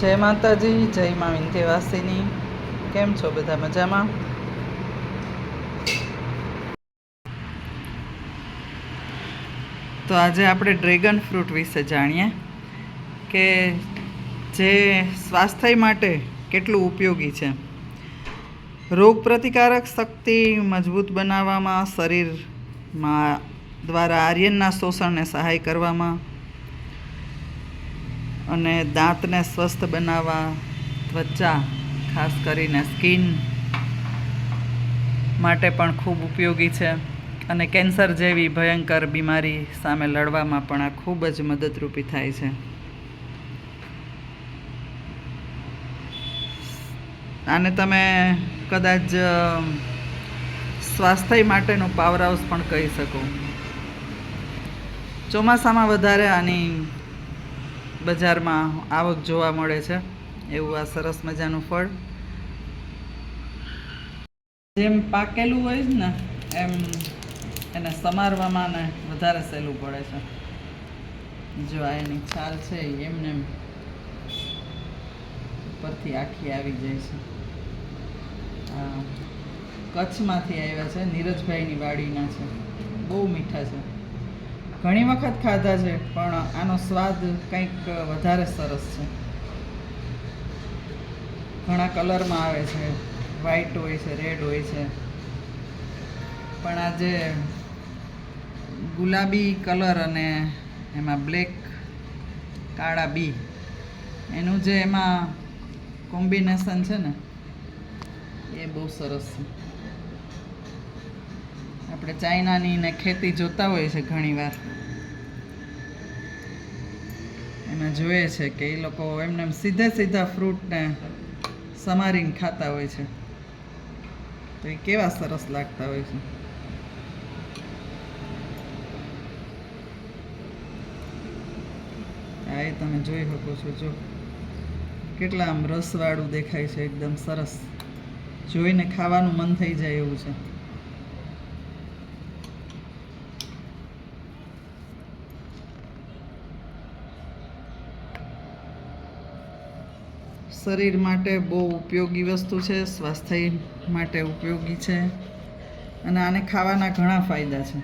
જય માતાજી, જય મા વિંધ્યવાસિની. કેમ છો બધા? મજામાં? તો આજે આપણે ડ્રેગન ફ્રૂટ વિશે જાણીએ કે જે સ્વાસ્થ્ય માટે કેટલું ઉપયોગી છે. રોગ પ્રતિકારક શક્તિ મજબૂત બનાવવામાં, શરીરમાં દ્વારા આયર્નના શોષણને સહાય કરવામાં અને દાંતને સ્વસ્થ બનાવવા, ત્વચા ખાસ કરીને સ્કિન માટે પણ ખૂબ ઉપયોગી છે અને કેન્સર જેવી ભયંકર બીમારી સામે લડવામાં પણ આ ખૂબ જ મદદરૂપી થાય છે. આને તમે કદાચ સ્વાસ્થ્ય માટેનું પાવર હાઉસ પણ કહી શકો. ચોમાસામાં વધારે આની બજારમાં આવક જોવા મળે છે. એવું આ સરસ મજાનું ફળ જેમ પાકેલું હોય ને એમ એને સમારવામાં ને વધારે સહેલું પડે છે. જો આ એની છાલ છે એમને એમ ઉપરથી આખી આવી જાય છે. આ કચ્છમાંથી આવ્યા છે, નીરજભાઈની વાડીના છે. બહુ મીઠા છે. ઘણી વખત ખાધા છે પણ આનો સ્વાદ કંઈક વધારે સરસ છે. ઘણા કલરમાં આવે છે, વ્હાઈટ હોય છે, રેડ હોય છે, પણ આ જે ગુલાબી કલર અને એમાં બ્લેક કાળા બી એનું જે એમાં કોમ્બિનેશન છે ને એ બહુ સરસ છે. આપણે ચાઇનાની ને ખેતી જોતા હોય છે ઘણીવાર, એમાં જોઈએ છે કે એ લોકો એમને સીધા ફ્રૂટને સમારીને ખાતા હોય છે, તો એ કેવા સરસ લાગતા હોય છે. આ એ તમે જોઈ શકો છો. જો કેટલા આમ રસવાળું દેખાય છે, એકદમ સરસ, જોઈને ખાવાનું મન થઈ જાય એવું છે. શરીર માટે બહુ ઉપયોગી વસ્તુ છે, સ્વાસ્થ્ય માટે ઉપયોગી છે અને આને ખાવાના ઘણા ફાયદા છે.